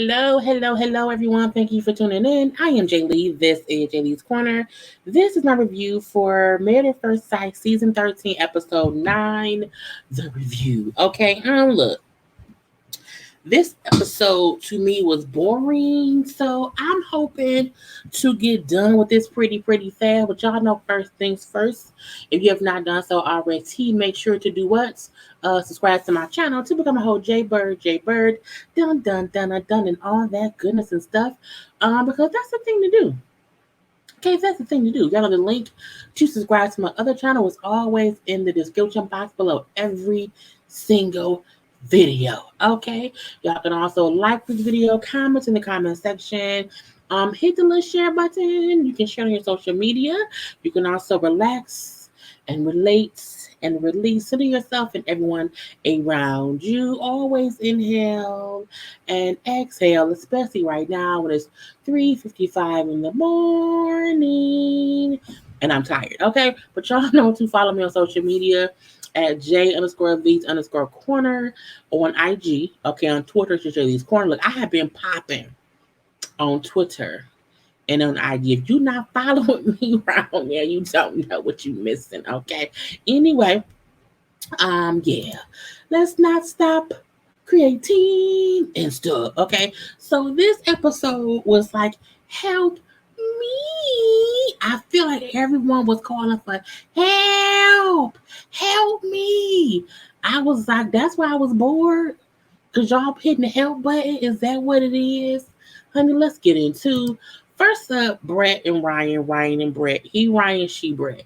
Hello, everyone. Thank you for tuning in. I am Jaylee. This is Jaylee's Corner. This is my review for Married at First Sight, Season 13, Episode 9, The Review. Okay, look, this episode to me was boring, so I'm hoping to get done with this pretty fast. But y'all know first things first. If you have not done so already, make sure to do what? Subscribe to my channel to become a whole JayBird, dun, and all that goodness and stuff. Because that's the thing to do. Okay, that's the thing to do. Y'all know the link to subscribe to my other channel is always in the description box below every single video. Okay, y'all can also like this video, comment in the comment section. Hit the little share button. You can share on your social media. You can also relax and relate and release to yourself and everyone around you. Always inhale and exhale, especially right now when it's 3:55 in the morning and I'm tired. Okay, but y'all know to follow me on social media at J_V's_corner on IG. Okay, on Twitter, it's JayLeesCorner. Look, I have been popping on Twitter and on IG. If you're not following me around there, you don't know what you're missing. Okay. Anyway, yeah. Let's not stop creating and stuff. Okay. So this episode was like, help me. I feel like everyone was calling for help me. I was like, that's why I was bored. Cause y'all hitting the help button. Is that what it is? Honey, let's get into first up, Brett and Ryan and Brett. He Ryan, she Brett.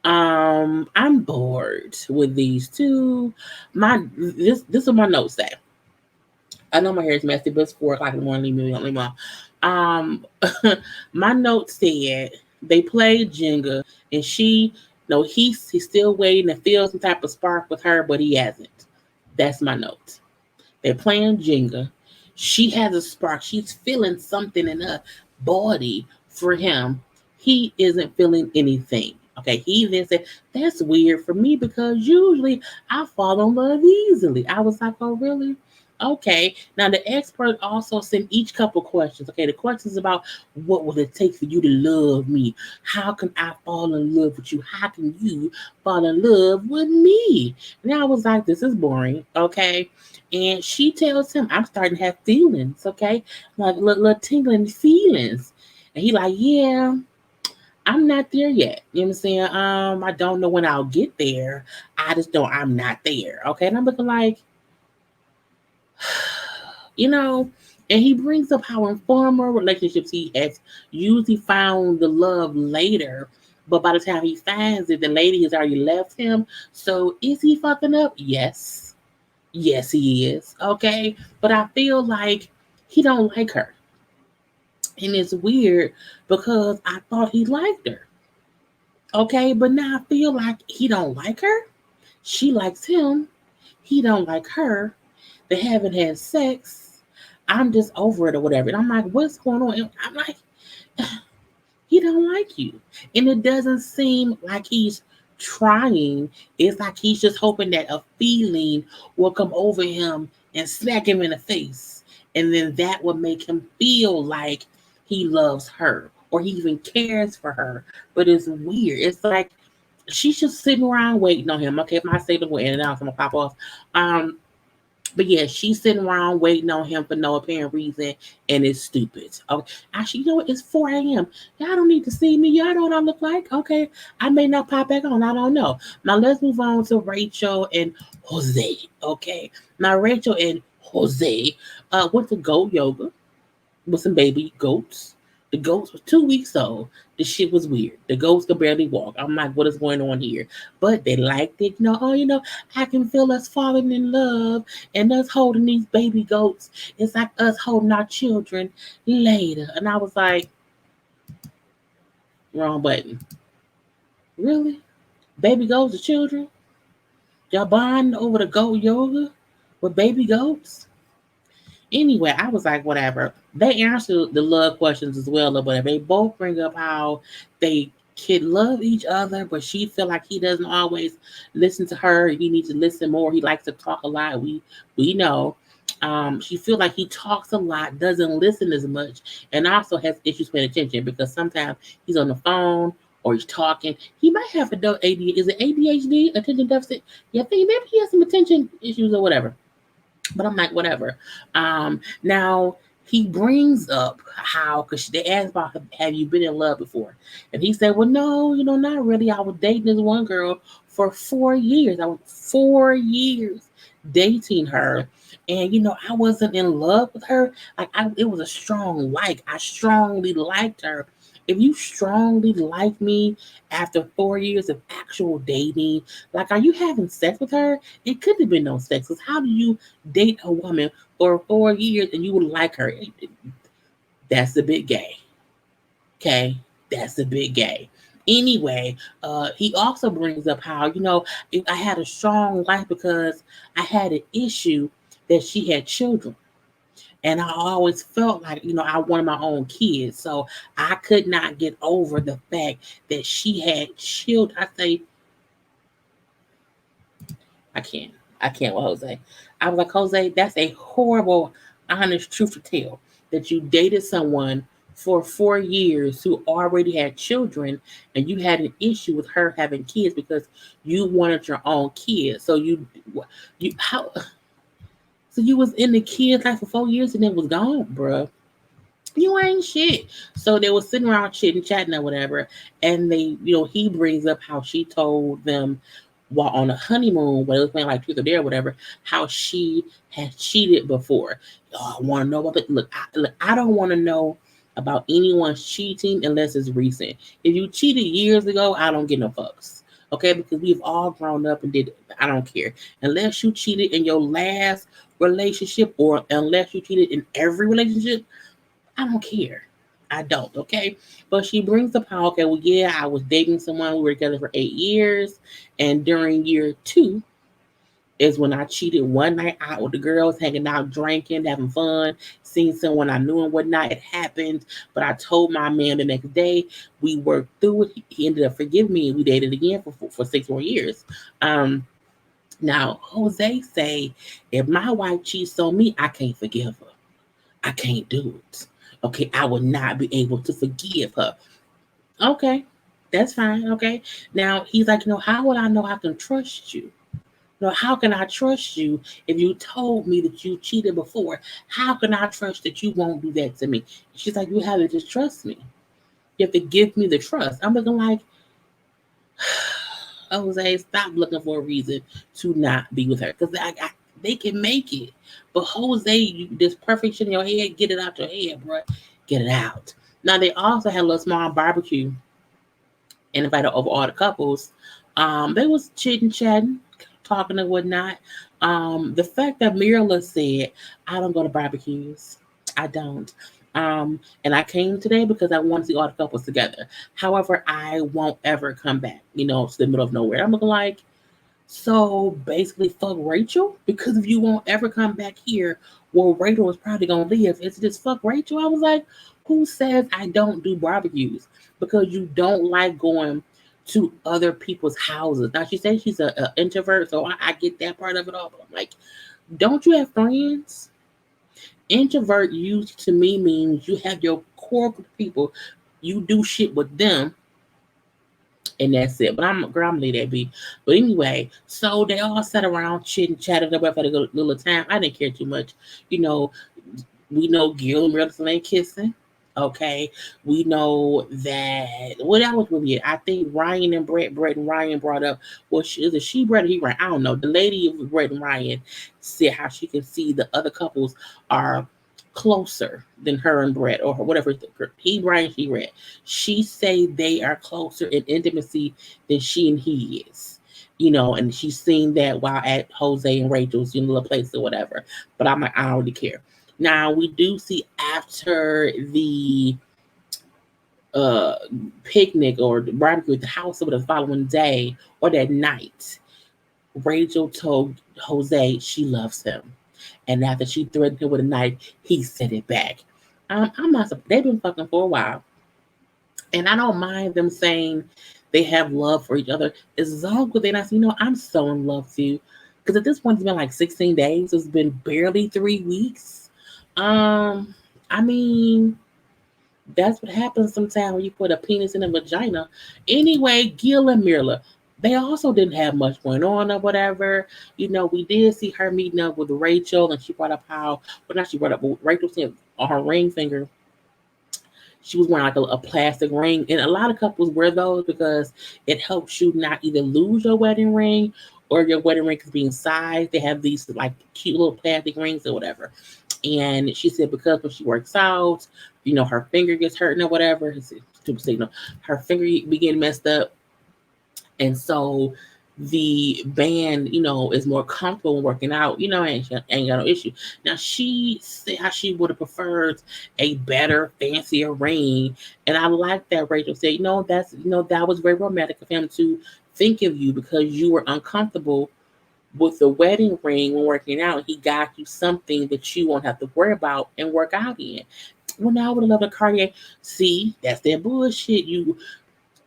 I'm bored with these two. This is my notes say. I know my hair is messy, but it's 4 o'clock in the morning. Leave me alone. My notes said they played Jenga, and he's still waiting to feel some type of spark with her, but he hasn't. That's my note. They're playing Jenga. She has a spark. She's feeling something in her body for him. He isn't feeling anything. Okay, he then said, that's weird for me because usually I fall in love easily. I was like, oh, really? Okay. Now, the expert also sent each couple questions. Okay, the questions about what will it take for you to love me? How can I fall in love with you? How can you fall in love with me? And I was like, this is boring. Okay. And she tells him, I'm starting to have feelings. Okay. Like little tingling feelings. And he like, yeah. I'm not there yet. You know what I'm saying? I don't know when I'll get there. I just know I'm not there. Okay. And I'm looking like, you know, and he brings up how in former relationships he has usually found the love later. But by the time he finds it, the lady has already left him. So is he fucking up? Yes. Yes, he is. Okay. But I feel like he don't like her. And it's weird because I thought he liked her. Okay, but now I feel like he don't like her. She likes him. He don't like her. They haven't had sex. I'm just over it or whatever. And I'm like, what's going on? And I'm like, he don't like you. And it doesn't seem like he's trying. It's like he's just hoping that a feeling will come over him and smack him in the face. And then that will make him feel like he loves her or he even cares for her. But it's weird. It's like she's just sitting around waiting on him. Okay, if my signal will in and out, I'm gonna pop off. But yeah, she's sitting around waiting on him for no apparent reason, and it's stupid. Okay, actually, you know what? It's 4 a.m. Y'all don't need to see me. Y'all know what I look like. Okay, I may not pop back on. I don't know. Now let's move on to Rachel and Jose. Okay, now Rachel and Jose went to goat yoga with some baby goats. The goats were 2 weeks old. The shit was weird. The goats could barely walk. I'm like, what is going on here? But they liked it. I can feel us falling in love and us holding these baby goats. It's like us holding our children later. And I was like, wrong button. Really? Baby goats are children? Y'all bond over the goat yoga with baby goats? Anyway, I was like, whatever. They answer the love questions as well, or whatever. They both bring up how they can love each other, but she feel like he doesn't always listen to her. He needs to listen more. He likes to talk a lot. We know. She feels like he talks a lot, doesn't listen as much, and also has issues paying attention because sometimes he's on the phone or he's talking. He might have adult ADHD. Is it ADHD, attention deficit? Yeah, I think maybe he has some attention issues or whatever. But I'm like, whatever. Now he brings up how, because they asked about, have you been in love before? And he said, well, no, not really. I was dating this one girl for 4 years. I was 4 years dating her. And, I wasn't in love with her. Like, it was a strong like. I strongly liked her. If you strongly like me after 4 years of actual dating, like, are you having sex with her? It couldn't have been no sex. Because how do you date a woman for 4 years and you would like her? That's a bit gay. Okay, that's a bit gay. Anyway, he also brings up how, I had a strong life because I had an issue that she had children. And I always felt like, I wanted my own kids. So I could not get over the fact that she had children. I can't. I can't with Jose. I was like, Jose, that's a horrible, honest truth to tell. That you dated someone for 4 years who already had children and you had an issue with her having kids because you wanted your own kids. So you how so you was in the kids life for 4 years and then was gone, bruh. You ain't shit. So they were sitting around chitting, chatting or whatever, and he brings up how she told them while on a honeymoon, when it was playing like Truth or Dare or whatever, how she had cheated before. Oh, I want to know about it. Look, I don't want to know about anyone's cheating unless it's recent. If you cheated years ago, I don't get no fucks. Okay, because we've all grown up and did it. I don't care. Unless you cheated in your last relationship or unless you cheated in every relationship, I don't care. I don't, okay? But she brings up how, okay, well, yeah, I was dating someone. We were together for 8 years. And during year 2 is when I cheated one night out with the girls, hanging out, drinking, having fun, seeing someone I knew and whatnot. It happened. But I told my man the next day. We worked through it. He ended up forgiving me. And we dated again for 6 more years. Now, Jose say, if my wife cheats on me, I can't forgive her. I can't do it. Okay, I will not be able to forgive her. Okay, that's fine. Okay. Now he's like, how would I know I can trust you? How can I trust you if you told me that you cheated before? How can I trust that you won't do that to me? She's like, you have to just trust me. You have to give me the trust. I'm looking like, Jose, stop looking for a reason to not be with her because they can make it. But Jose, this perfect shit in your head, get it out your head, bro. Get it out. Now they also had a little small barbecue and invited over all the couples. They was chitting, chatting, talking and whatnot. The fact that Mirla said, "I don't go to barbecues. I don't." And I came today because I want to see all the couples together. However, I won't ever come back, to the middle of nowhere. I'm looking like, so basically, fuck Rachel because if you won't ever come back here, well, Rachel is probably gonna live. It's just fuck Rachel. I was like, who says I don't do barbecues? Because you don't like going to other people's houses. Now she says she's a introvert, so I get that part of it all. But I'm like, don't you have friends? Introvert used to me means you have your core group of people. You do shit with them and that's it. But I'm girl, I'm gonna leave that be. But anyway, so they all sat around chitting, chatting about for a little time. I didn't care too much. You know, we know Gil and Milton ain't kissing. Okay, we know that. What else was it? I think Ryan and Brett and Ryan brought up. Well, is it she Brett or he Ryan? I don't know. The lady of Brett and Ryan said how she can see the other couples are closer than her and Brett or whatever he Brian she read. She say they are closer in intimacy than she and he is. And she's seen that while at Jose and Rachel's little place or whatever. But I'm like, I don't really care. Now we do see after the uh picnic or the barbecue at the house over the following day or that night, Rachel told Jose she loves him. And after she threatened him with a knife, he sent it back. I'm not. They've been fucking for a while, and I don't mind them saying they have love for each other as long as they're not. I'm so in love with you. Because at this point, it's been like 16 days. It's been barely 3 weeks. Um, I mean, that's what happens sometimes when you put a penis in a vagina. Anyway, Gil and Mirla, they also didn't have much going on or whatever. We did see her meeting up with Rachel, and she brought up how, well, not she brought up, but Rachel said on her ring finger, she was wearing like a plastic ring. And a lot of couples wear those because it helps you not either lose your wedding ring or your wedding ring is being sized. They have these like cute little plastic rings or whatever. And she said because when she works out, her finger gets hurting or whatever. It's a stupid signal. Her finger began messed up, and so the band, is more comfortable when working out. Ain't got no issue. Now she said how she would have preferred a better, fancier ring, and I like that Rachel said, that was very romantic of him to think of you because you were uncomfortable with the wedding ring when working out. He got you something that you won't have to worry about and work out in. Well, now I would have loved a Cartier. See, that's that bullshit.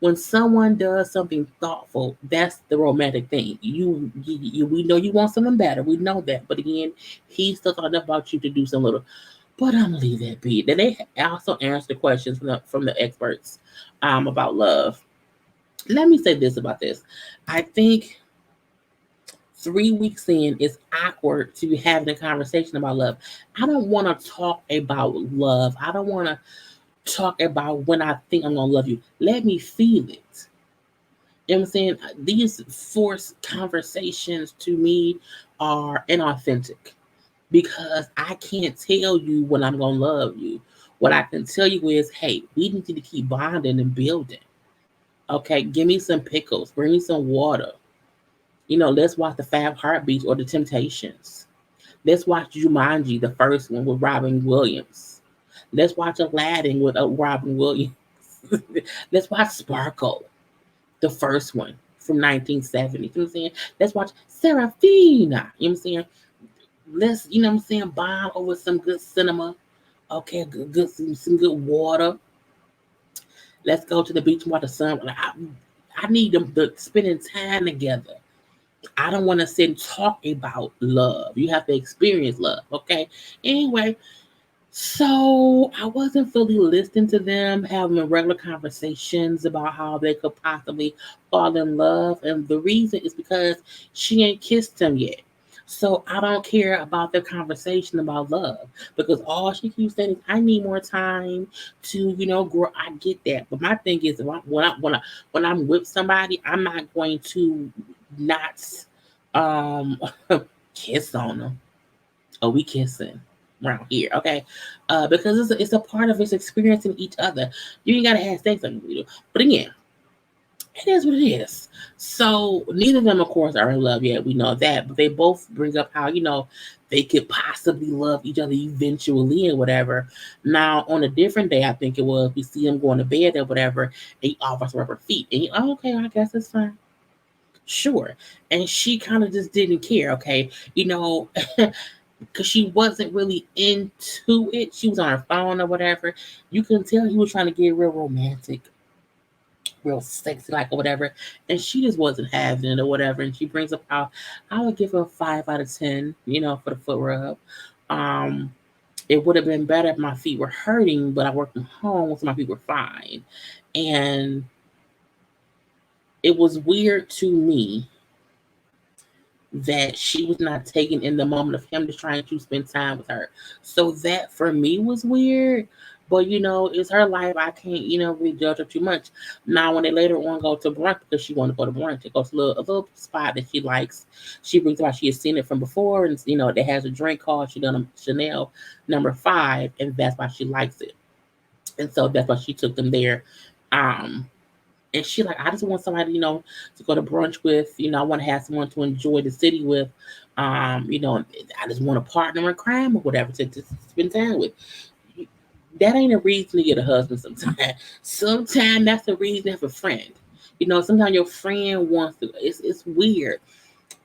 When someone does something thoughtful, that's the romantic thing. We know you want something better. We know that, but again, he still thought about you to do some little. But I'm gonna leave that be. Then they also answered the questions from the experts about love. Let me say this about this. I think 3 weeks in, it's awkward to be having a conversation about love. I don't want to talk about love. I don't want to talk about when I think I'm gonna love you. Let me feel it. You know what I'm saying? These forced conversations to me are inauthentic because I can't tell you when I'm gonna love you. What I can tell you is, hey, we need to keep bonding and building. Okay, give me some pickles, bring me some water. Let's watch the Five Heartbeats or the Temptations. Let's watch Jumanji, the first one with Robin Williams. Let's watch Aladdin with Robin Williams. Let's watch Sparkle, the first one from 1970. You know what I'm saying? Let's watch Serafina. You know what I'm saying? Let's, bond over some good cinema. Okay, good some good water. Let's go to the beach and watch the sun. I need them to spending time together. I don't want to sit and talk about love. You have to experience love, okay? Anyway, so I wasn't fully listening to them having regular conversations about how they could possibly fall in love. And the reason is because she ain't kissed him yet. So I don't care about their conversation about love because all she keeps saying is, "I need more time to, grow." I get that, but my thing is, when I'm with somebody, I'm not going to not um kiss on them. Oh, we kissing around here, okay? Because it's a part of us experiencing each other. You ain't gotta have sex like we do, but again, it is what it is. So neither of them, of course, are in love yet. We know that, but they both bring up how they could possibly love each other eventually and whatever. Now, on a different day, I think it was, we see them going to bed or whatever, and he offers her feet, and okay, I guess it's fine. Sure. And she kind of just didn't care, okay? Because she wasn't really into it. She was on her phone or whatever. You can tell he was trying to get real romantic, real sexy, like or whatever. And she just wasn't having it or whatever. And she brings up how I would give her a 5 out of 10, for the foot rub. Um, it would have been better if my feet were hurting, but I work from home, so my feet were fine. And it was weird to me that she was not taking in the moment of him just trying to spend time with her. So that for me was weird. But it's her life. I can't, really judge her too much. Now when they later on go to brunch because she wanted to go to brunch, it goes to a little spot that she likes. She brings about she has seen it from before, and it has a drink called she done a Chanel number 5, and that's why she likes it. And so that's why she took them there. Um and she like, I just want somebody, to go to brunch with. I want to have someone to enjoy the city with. I just want a partner in crime or whatever to spend time with. That ain't a reason to get a husband sometimes. Sometimes that's a reason to have a friend. Sometimes your friend wants to, it's weird.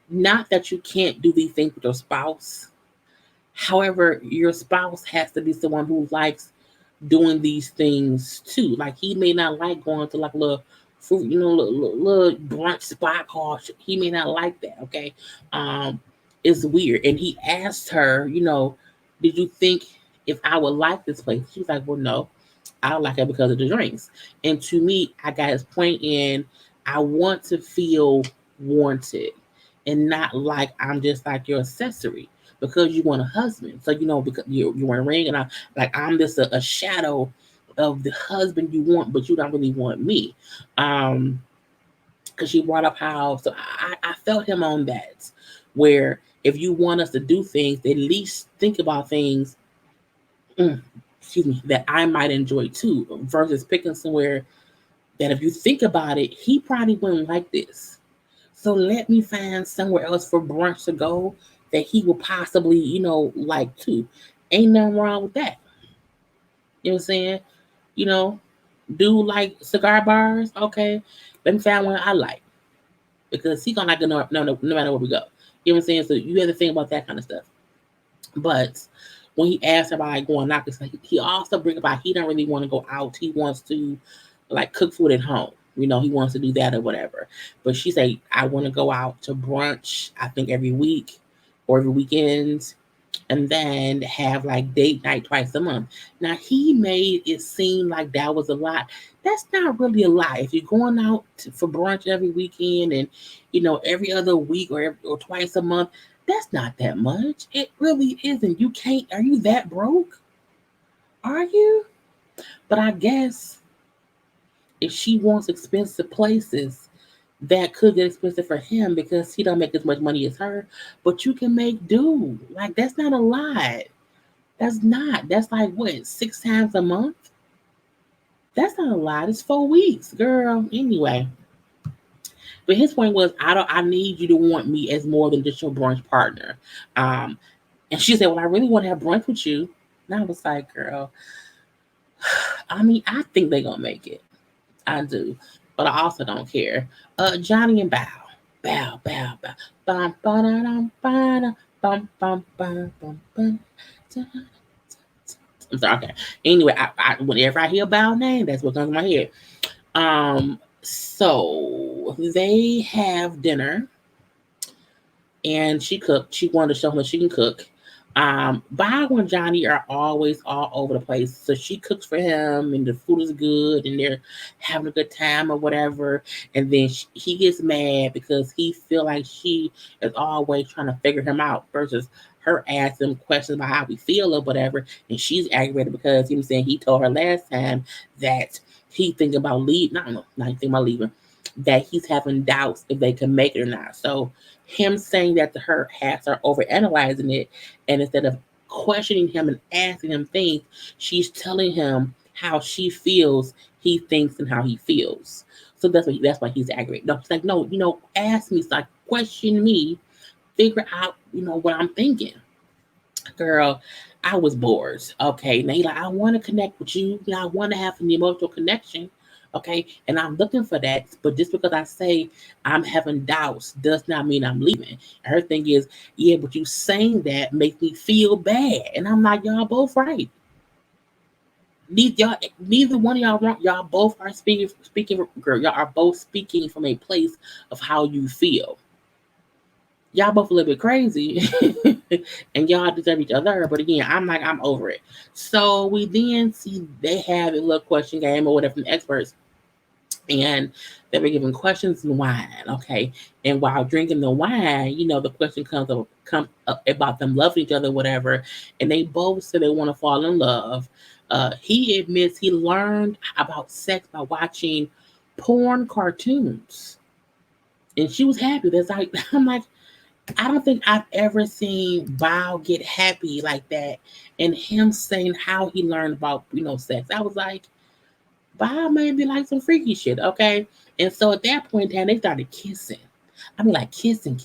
Not that you can't do these things with your spouse. However, your spouse has to be someone who likes doing these things too. Like he may not like going to like a little little brunch spot called. He may not like that. Okay, um, it's weird. And he asked her, did you think if I would like this place? She was like, well, no, I don't like it because of the drinks. And to me, I got his point in. I want to feel wanted, and not like I'm just like your accessory because you want a husband. So because you want a ring, and I'm just a shadow of the husband you want, but you don't really want me. Um, because she brought up how, so I felt him on that, where if you want us to do things, at least think about things, mm, excuse me, that I might enjoy too, versus picking somewhere that if you think about it, he probably wouldn't like this. So let me find somewhere else for brunch to go that he will possibly, like too. Ain't nothing wrong with that. You know what I'm saying? You know, do like cigar bars? Okay. Let me find one I like. Because he gonna like it no matter where we go. You know what I'm saying? So you have to think about that kind of stuff. But when he asked about like going out, it's like he also bring about he don't really want to go out. He wants to like cook food at home. He wants to do that or whatever. But she said, I want to go out to brunch, I think every week or every weekend, and then have like date night twice a month. Now he made it seem like that was a lot. That's not really a lot. If you're going out for brunch every weekend and every other week or twice a month, that's not that much. It really isn't. You can't. Are you that broke? Are you? But I guess if she wants expensive places, that could get expensive for him because he don't make as much money as her. But you can make do. Like that's not a lot. That's not. That's like what, 6 times a month? That's not a lot. It's 4 weeks, girl. Anyway, but his point was, I need you to want me as more than just your brunch partner. Um, and she said, well, I really want to have brunch with you. And I was like, girl, I mean, I think they're gonna make it. I do, but I also don't care. Johnny and Bow, Bow, Bow, Bow, bum, ba-da-dum, ba-da, bum, bum, bum, bum, bum. I'm sorry. Okay. Anyway, whenever I hear Bow name, that's what comes to my head. So they have dinner, and she cooked. She wanted to show him that she can cook. Bao and Johnny are always all over the place. So she cooks for him, and the food is good, and they're having a good time or whatever. And then he gets mad because he feel like she is always trying to figure him out versus her asking him questions about how we feel or whatever. And she's aggravated because saying he told her last time that he thinking about leaving. No, not thinking about leaving. That he's having doubts if they can make it or not. So him saying that to her has her overanalyzing it, and instead of questioning him and asking him things, she's telling him how she feels, he thinks, and how he feels. So that's why he's aggravated. No, he's like, no, ask me, like question me, figure out, what I'm thinking. Girl, I was bored. Okay. Now he like, I want to connect with you. I want to have an emotional connection. Okay. And I'm looking for that. But just because I say I'm having doubts does not mean I'm leaving. And her thing is, yeah, but you saying that makes me feel bad. And I'm like, y'all both right. Neither one of y'all wrong. Y'all both are speaking, girl. Y'all are both speaking from a place of how you feel. Y'all both a little bit crazy and y'all deserve each other. But again, I'm over it. So we then see they have a little question game or whatever from the experts, and they were giving questions and wine. Okay. And while drinking the wine, the question comes up about them loving each other, whatever. And they both say they want to fall in love. He admits he learned about sex by watching porn cartoons. And she was happy. That's like I'm like, I don't think I've ever seen Bao get happy like that, and him saying how he learned about sex. I was like, Bao may be like some freaky shit, okay? And so at that point in time, they started kissing. I mean, like kissing,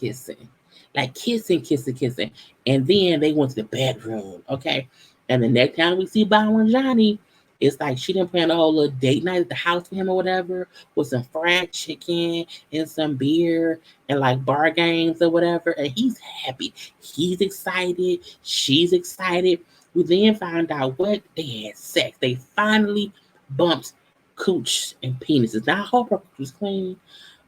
like kissing, and then they went to the bedroom, okay? And the next time we see Bao and Johnny, it's like she didn't plan a whole little date night at the house for him or whatever, with some fried chicken and some beer and like bar games or whatever. And he's happy, he's excited, she's excited. We then found out what they had sex. They finally bumped cooch and penises. Now I hope her cooch was clean.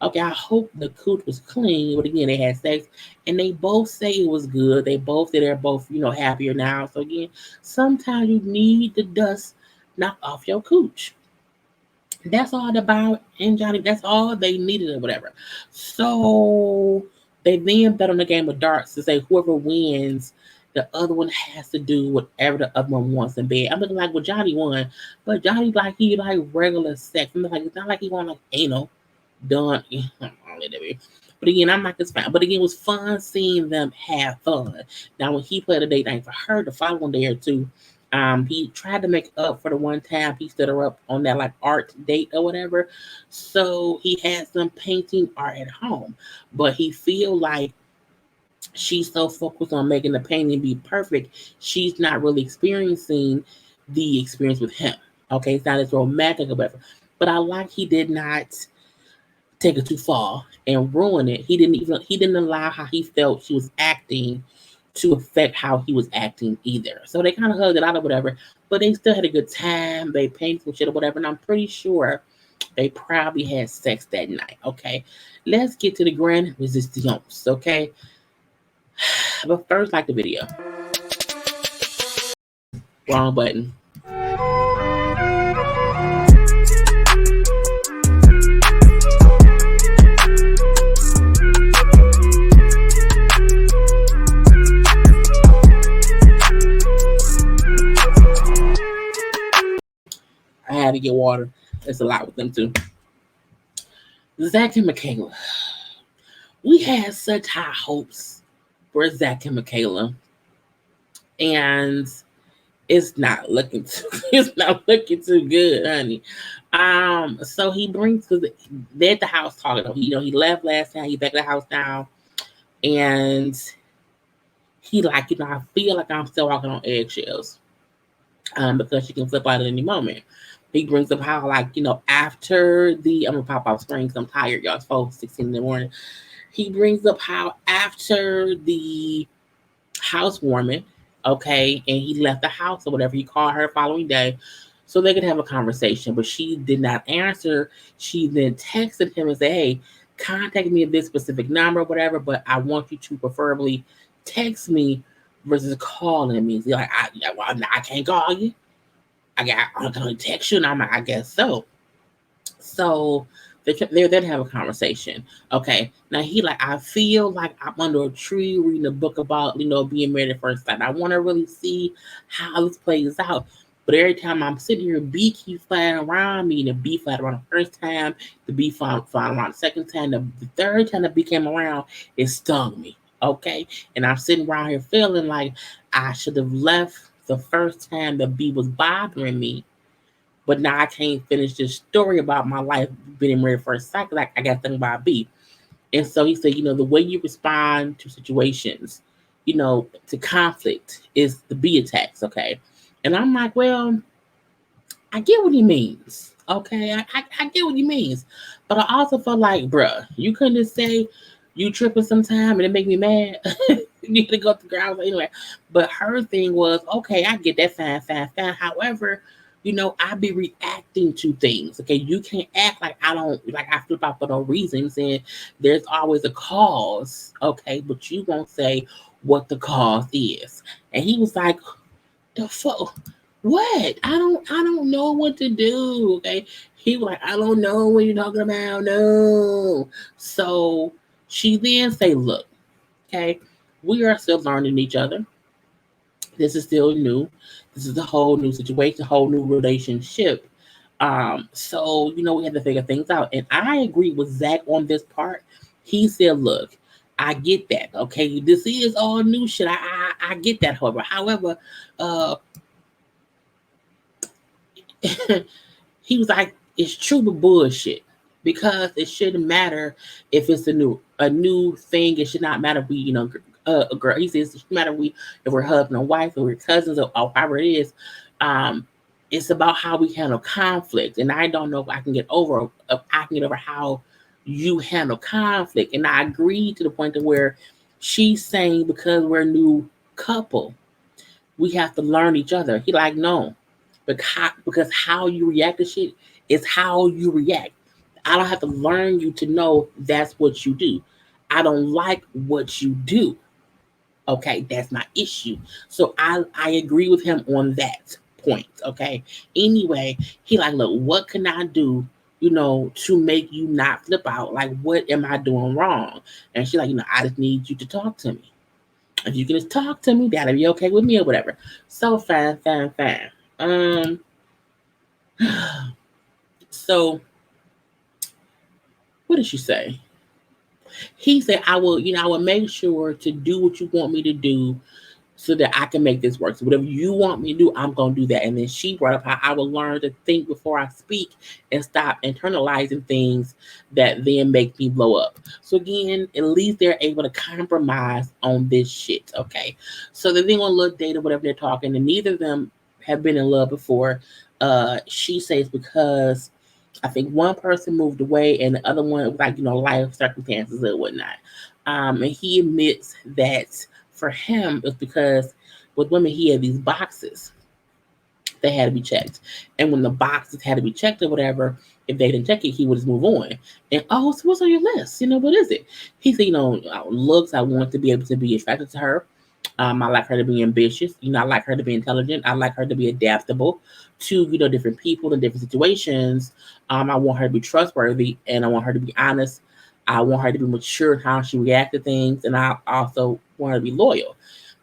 Okay, I hope the cooch was clean. But again, they had sex, and they both say it was good. They both say they're both happier now. So again, sometimes you need the dust knocked off your cooch. That's all the Bow and Johnny. That's all they needed or whatever. So they then bet on the game of darts to say whoever wins, the other one has to do whatever the other one wants in bed. I'm looking like, well, Johnny won, but Johnny like he like regular sex. I'm like, it's not like he want like anal done. But again, I'm like, it's fine. But again, it was fun seeing them have fun. Now, when he played a date night for her the following day or two, he tried to make up for the one time he stood her up on that like art date or whatever. So he had some painting art at home, but he feel like she's so focused on making the painting be perfect, she's not really experiencing the experience with him. Okay, it's not as romantic or whatever. But I like he did not take it too far and ruin it. He didn't allow how he felt she was acting to affect how he was acting either. So they kind of hugged it out or whatever, but they still had a good time. They painted some shit or whatever, and I'm pretty sure they probably had sex that night. Okay, let's get to the grand resistance. Okay, but first, like the video. Wrong button. I had to get water. It's a lot with them too. Zach and Michaela. We had such high hopes for Zach and Michaela, and it's not looking too good, honey. So he brings because they're at the house talking. He left last time. He back at the house now, and he like I feel like I'm still walking on eggshells, because she can flip out at any moment. He brings up how after the I'm gonna pop off screen because I'm tired, y'all. It's 4:16 in the morning. He brings up how after the housewarming, okay, and he left the house or whatever, he called her following day so they could have a conversation, but she did not answer. She then texted him and said, hey, contact me at this specific number or whatever, but I want you to preferably text me versus calling me. He's like, I can't call you. I'm gonna text you, and I'm like, I guess so. So they're there to have a conversation. Okay. Now he like, I feel like I'm under a tree reading a book about, being married at first sight. I want to really see how this plays out. But every time I'm sitting here, B keeps flying around me. The B flying around the first time, the B flying around the second time, the third time the B came around, it stung me. Okay. And I'm sitting around here feeling like I should have left the first time the B was bothering me, but now I can't finish this story about my life being married first sight because I got to think about B. And so he said, the way you respond to situations, to conflict is the B attacks, okay? And I'm like, well, I get what he means, okay? I get what he means. But I also felt like, bruh, you couldn't just say you tripping sometime and it make me mad. You had to go up the ground anyway. But her thing was, okay, I get that, fine. However, I be reacting to things. Okay, you can't act like I flip out for no reasons, and there's always a cause. Okay, but you won't say what the cause is. And he was like, the fuck, what? I don't know what to do. Okay, he was like, I don't know what you're talking about. No. So she then say, look, okay, we are still learning each other. This is still new. This is a whole new situation, a whole new relationship. So we had to figure things out. And I agree with Zach on this part. He said, look, I get that. Okay, this is all new shit. I get that, however, he was like, it's true but bullshit. Because it shouldn't matter if it's a new thing. It should not matter if we, a girl. He says it shouldn't matter if we're husband or wife or we're cousins or however it is. It's about how we handle conflict. And I don't know if I can get over how you handle conflict. And I agree to the point to where she's saying because we're a new couple, we have to learn each other. He like, no, because how you react to shit It's how you react. I don't have to learn you to know that's what you do. I don't like what you do. Okay, that's my issue. So I agree with him on that point. Okay. Anyway, he like, look, what can I do, to make you not flip out? Like, what am I doing wrong? And she's like, I just need you to talk to me. If you can just talk to me, that'll be okay with me or whatever. So fine, fine, fine. Um, so what did she say? He said, I will make sure to do what you want me to do so that I can make this work. So whatever you want me to do, I'm gonna do that. And then she brought up how I will learn to think before I speak and stop internalizing things that then make me blow up. So again, at least they're able to compromise on this shit. Okay. So they're on a little date or whatever they're talking, and neither of them have been in love before. She says because I think one person moved away and the other one was like, life circumstances and whatnot. And he admits that for him it's because with women he had these boxes they had to be checked. And when the boxes had to be checked or whatever, if they didn't check it, he would just move on. And so what's on your list? What is it? He said, looks, I want to be able to be attracted to her. I like her to be ambitious. I like her to be intelligent. I like her to be adaptable to, different people and different situations. I want her to be trustworthy and I want her to be honest. I want her to be mature in how she reacts to things. And I also want her to be loyal.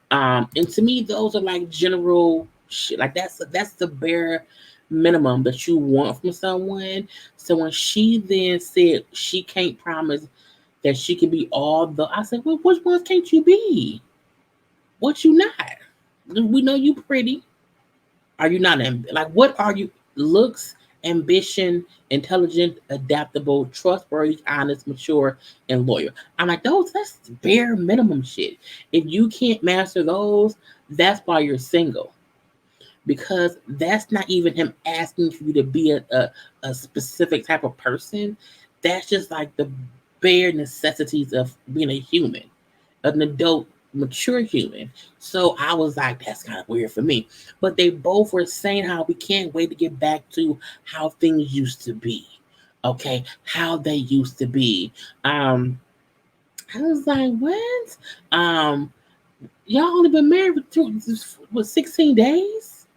And to me, those are like general shit. Like that's the bare minimum that you want from someone. So when she then said she can't promise that she can be all the, I said, well, which ones can't you be? What you not? We know you pretty. Are you not like what are you? Looks, ambition, intelligent, adaptable, trustworthy, honest, mature, and loyal. I'm like that's bare minimum shit. If you can't master those, that's why you're single. Because that's not even him asking for you to be a specific type of person. That's just like the bare necessities of being a human, an adult, mature human. So I was like, that's kind of weird for me. But they both were saying how we can't wait to get back to how things used to be. Okay, how they used to be. I was like, what? Y'all only been married for 16 days?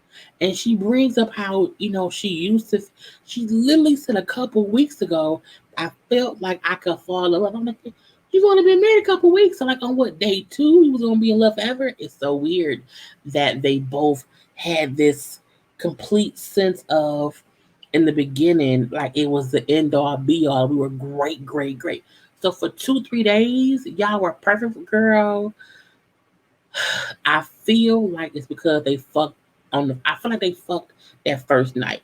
And she brings up how, she used to, she literally said a couple weeks ago, I felt like I could fall in love. I'm like, you've only been married a couple weeks. So, like, on what, day two? You was going to be in love forever? It's so weird that they both had this complete sense of, in the beginning, like it was the end all be all. We were great, great, great. So, for 2, 3 days, y'all were perfect, girl. I feel like it's because they fucked I feel like they fucked that first night.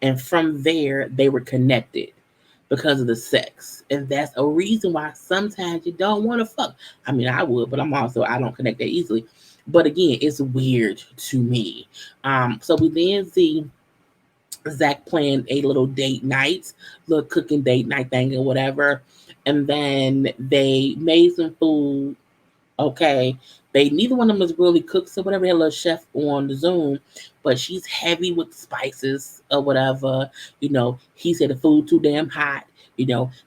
And from there they were connected because of the sex. And that's a reason why sometimes you don't want to fuck. I mean I would, but I don't connect that easily. But again, it's weird to me. So we then see Zach playing a little date night, little cooking date night thing or whatever. And then they made some food. Okay. They neither one of them was really cooks or whatever. They had a little chef on the Zoom, but she's heavy with spices or whatever. He said the food too damn hot.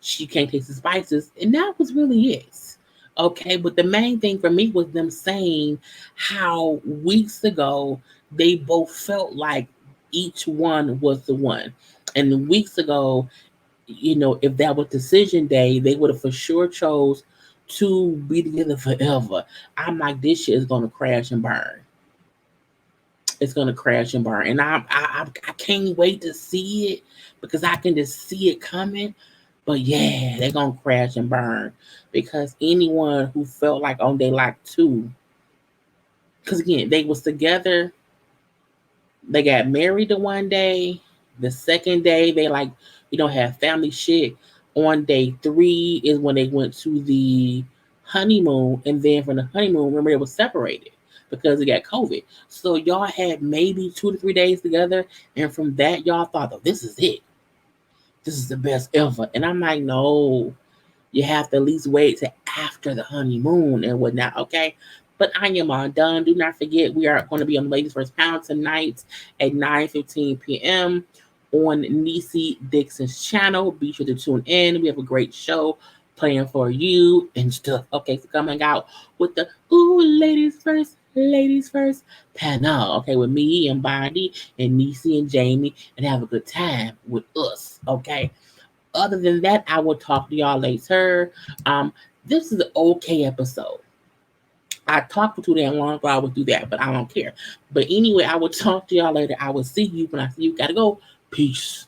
She can't taste the spices, and that was really it. Okay, but the main thing for me was them saying how weeks ago they both felt like each one was the one, and weeks ago, if that was decision day, they would have for sure chose to be together forever. I'm like, this shit is gonna crash and burn. It's gonna crash and burn, and I can't wait to see it because I can just see it coming. But yeah, they're gonna crash and burn because anyone who felt like on day like two, because again they was together, they got married the one day, the second day they like have family shit. On day three is when they went to the honeymoon, and then from the honeymoon, remember they were separated because they got COVID. So y'all had maybe 2 to 3 days together, and from that y'all thought, oh, this is it. This is the best ever. And I'm like, no, you have to at least wait to after the honeymoon and whatnot, okay? But I am all done. Do not forget, we are going to be on Ladies First Pound tonight at 9:15 p.m. on Niecy Dixon's channel. Be sure to tune in. We have a great show playing for you and stuff. Okay, so coming out with the Ooh Ladies First panel. Okay, with me and Bonnie and Niecy and Jamie, and have a good time with us. Okay. Other than that, I will talk to y'all later. Um, this is an okay episode. I talked for too damn long, so I would do that, but I don't care. But anyway, I will talk to y'all later. I will see you when I see you. Gotta go. Peace.